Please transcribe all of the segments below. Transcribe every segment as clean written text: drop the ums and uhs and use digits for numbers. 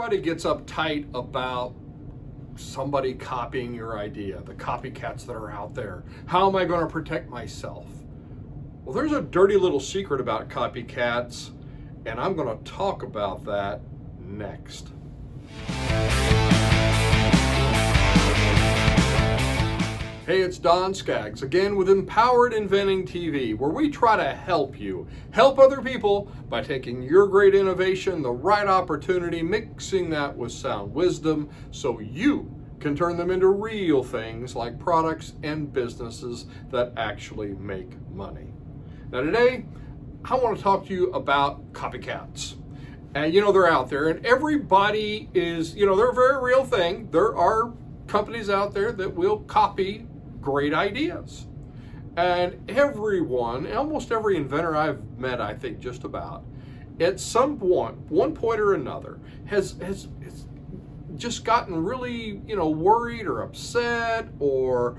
Everybody gets uptight about somebody copying your idea, the copycats that are out there. How am I going to protect myself? Well, there's a dirty little secret about copycats, and I'm going to talk about that next. Hey, it's Don Skaggs, again with Empowered Inventing TV, where we try to help you, help other people by taking your great innovation, the right opportunity, mixing that with sound wisdom, so you can turn them into real things like products and businesses that actually make money. Now today, I want to talk to you about copycats. And they're out there, and everybody is, they're a very real thing. There are companies out there that will copy great ideas. And everyone, almost every inventor I've met, I think just about, at some point, one point or another, has just gotten really, worried or upset, or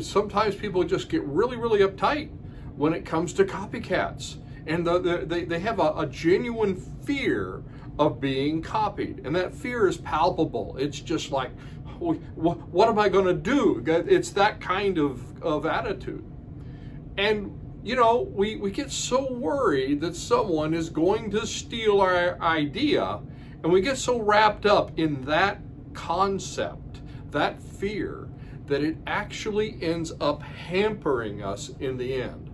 sometimes people just get really, really uptight when it comes to copycats. And they have a genuine fear of being copied. And that fear is palpable. It's just like, what am I going to do? It's that kind of attitude. And, we get so worried that someone is going to steal our idea, and we get so wrapped up in that concept, that fear, that it actually ends up hampering us in the end.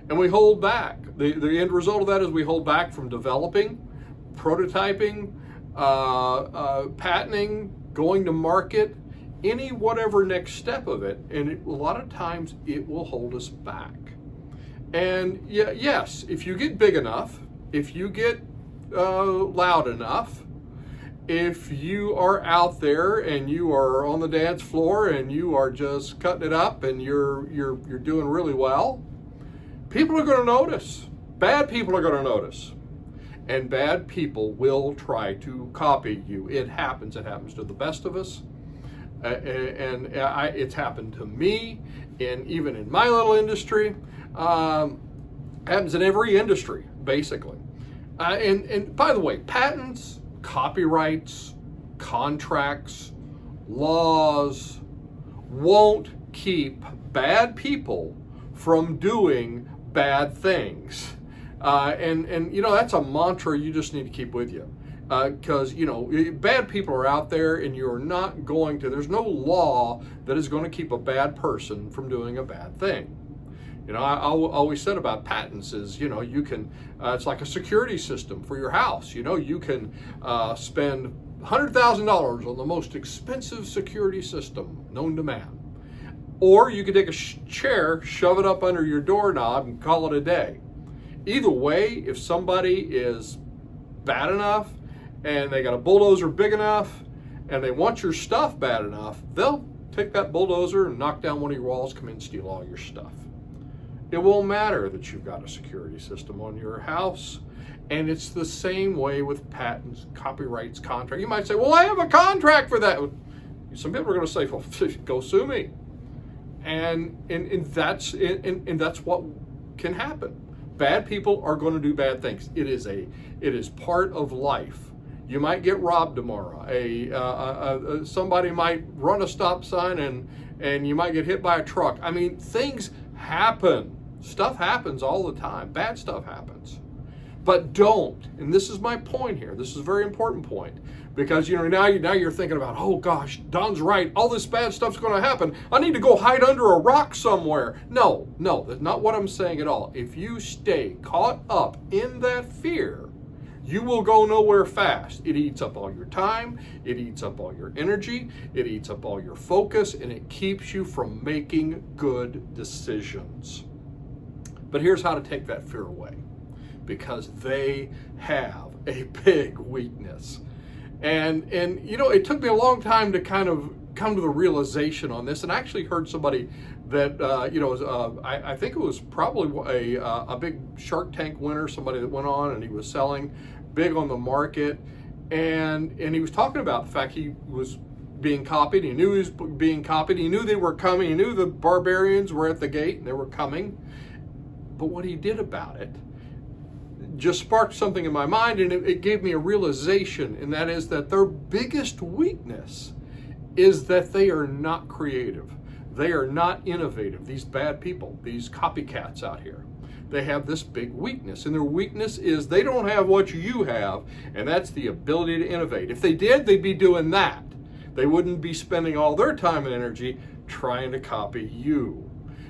And we hold back. The end result of that is we hold back from developing, prototyping, patenting, going to market, whatever next step of it. And a lot of times it will hold us back. And yes, if you get big enough, if you get loud enough, if you are out there and you are on the dance floor and you are just cutting it up and you're doing really well, people are going to notice. Bad people are going to notice. And bad people will try to copy you. It happens. It happens to the best of us. It's happened to me, and even in my little industry. Happens in every industry, basically. And by the way, patents, copyrights, contracts, laws won't keep bad people from doing bad things. And that's a mantra you just need to keep with you. Because, bad people are out there, and you're not going to, there's no law that is going to keep a bad person from doing a bad thing. I always said about patents is, you can, it's like a security system for your house. You can spend $100,000 on the most expensive security system known to man. Or you can take a chair, shove it up under your doorknob, and call it a day. Either way, if somebody is bad enough and they got a bulldozer big enough and they want your stuff bad enough, they'll take that bulldozer and knock down one of your walls, come in and steal all your stuff. It won't matter that you've got a security system on your house. And it's the same way with patents, copyrights, contracts. You might say, well, I have a contract for that. Some people are going to say, well, go sue me. And that's what can happen. Bad people are going to do bad things. It is part of life. You might get robbed tomorrow. Somebody might run a stop sign and you might get hit by a truck. I mean, things happen. Stuff happens all the time. Bad stuff happens. But don't, and this is my point here. This is a very important point. Because now you're thinking about, oh gosh, Don's right. All this bad stuff's going to happen. I need to go hide under a rock somewhere. No, that's not what I'm saying at all. If you stay caught up in that fear, you will go nowhere fast. It eats up all your time. It eats up all your energy. It eats up all your focus, and it keeps you from making good decisions. But here's how to take that fear away, because they have a big weakness. And it took me a long time to kind of come to the realization on this. And I actually heard somebody that, I think it was probably a big Shark Tank winner, somebody that went on and he was selling big on the market. And he was talking about the fact he was being copied. He knew he was being copied. He knew they were coming. He knew the barbarians were at the gate and they were coming. But what he did about it just sparked something in my mind, and it gave me a realization, and that is that their biggest weakness is that they are not creative. They are not innovative. These bad people, these copycats out here, they have this big weakness, and their weakness is they don't have what you have, and that's the ability to innovate. If they did, they'd be doing that. They wouldn't be spending all their time and energy trying to copy you.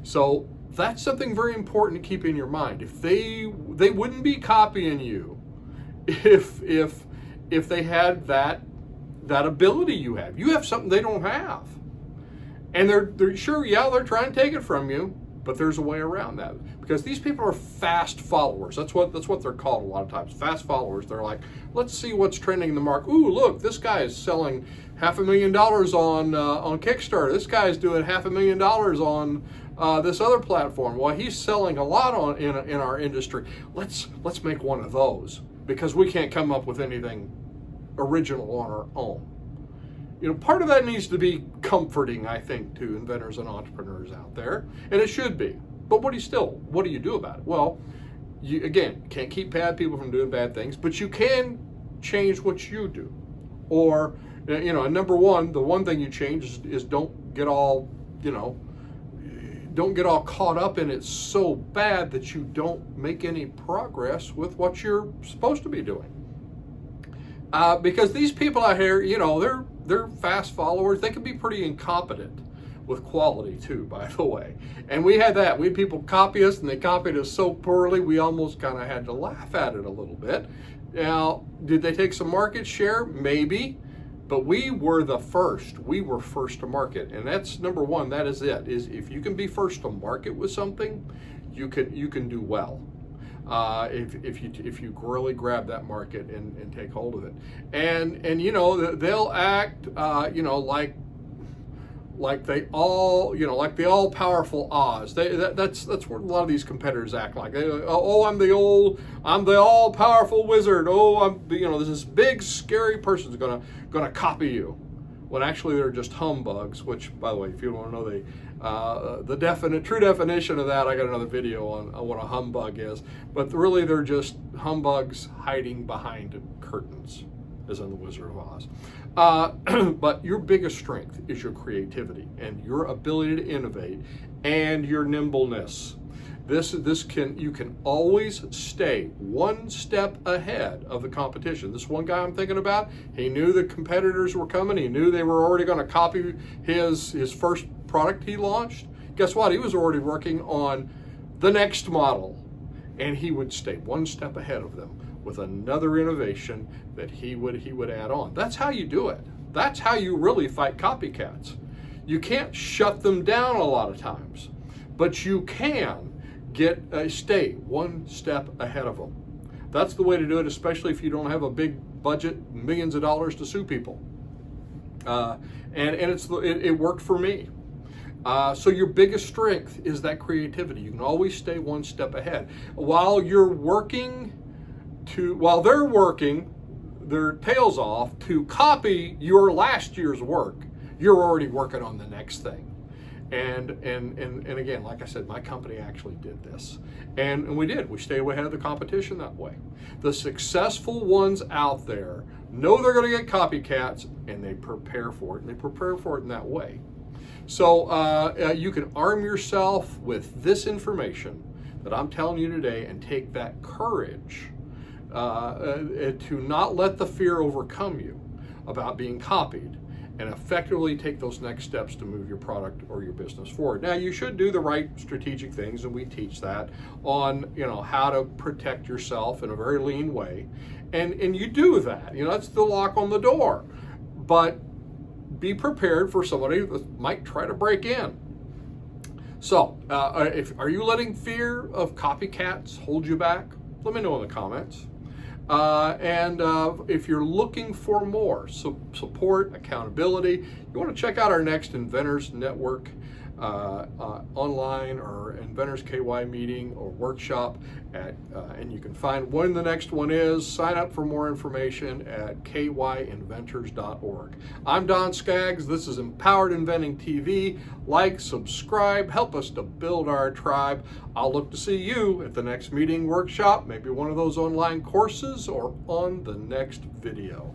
So that's something very important to keep in your mind. If they wouldn't be copying you if they had that ability you have. You have something they don't have. And they're sure, yeah, they're trying to take it from you, but there's a way around that, because these people are fast followers. That's what they're called a lot of times, fast followers. They're like, let's see what's trending in the market. Ooh, look, this guy is selling $500,000 on Kickstarter. This guy is doing $500,000 on this other platform. Well, he's selling a lot in our industry. Let's make one of those, because we can't come up with anything original on our own. You know, part of that needs to be comforting, I think, to inventors and entrepreneurs out there, and it should be. But what do you do about it? Well, you, again, can't keep bad people from doing bad things, but you can change what you do. Or, you know, number one, the one thing you change is don't get all caught up in it so bad that you don't make any progress with what you're supposed to be doing. Because these people out here, you know, they're fast followers. They can be pretty incompetent with quality too, by the way. And we had that. We had people copy us, and they copied us so poorly, we almost kind of had to laugh at it a little bit. Now, did they take some market share? Maybe. But we were the first. We were first to market, and that's number one. That is it. Is if you can be first to market with something, you can do well. If you really grab that market and take hold of it, and you know, they'll act you know, like they all, you know, like the all powerful Oz. That's what a lot of these competitors act like. Oh, I'm the all powerful wizard. Oh, you know, this big scary person's gonna copy you. When actually they're just humbugs. Which, by the way, if you want to know the true definition of that, I got another video on what a humbug is. But really, they're just humbugs hiding behind curtains, as in the Wizard of Oz. But your biggest strength is your creativity and your ability to innovate and your nimbleness. You can always stay one step ahead of the competition. This one guy I'm thinking about, he knew the competitors were coming. He knew they were already going to copy his first product he launched. Guess what? He was already working on the next model, and he would stay one step ahead of them with another innovation that he would add on. That's how you do it. That's how you really fight copycats. You can't shut them down a lot of times, but you can stay one step ahead of them. That's the way to do it, especially if you don't have a big budget, millions of dollars to sue people. And it worked for me. So your biggest strength is that creativity. You can always stay one step ahead. While they're working their tails off to copy your last year's work, you're already working on the next thing. And again, like I said, my company actually did this. And we stay ahead of the competition that way. The successful ones out there know they're going to get copycats, and they prepare for it, and they prepare for it in that way. So you can arm yourself with this information that I'm telling you today, and take that courage to not let the fear overcome you about being copied, and effectively take those next steps to move your product or your business forward. Now, you should do the right strategic things, and we teach that on, you know, how to protect yourself in a very lean way, and you do that. You know, that's the lock on the door. But be prepared for somebody that might try to break in. So, are you letting fear of copycats hold you back? Let me know in the comments. And if you're looking for more support, accountability, you want to check out our next Inventors Network online or Inventors KY meeting or workshop and you can find when the next one is. Sign up for more information at kyinventors.org. I'm Don Skaggs. This is Empowered Inventing TV. Like, subscribe, help us to build our tribe. I'll look to see you at the next meeting, workshop, maybe one of those online courses, or on the next video.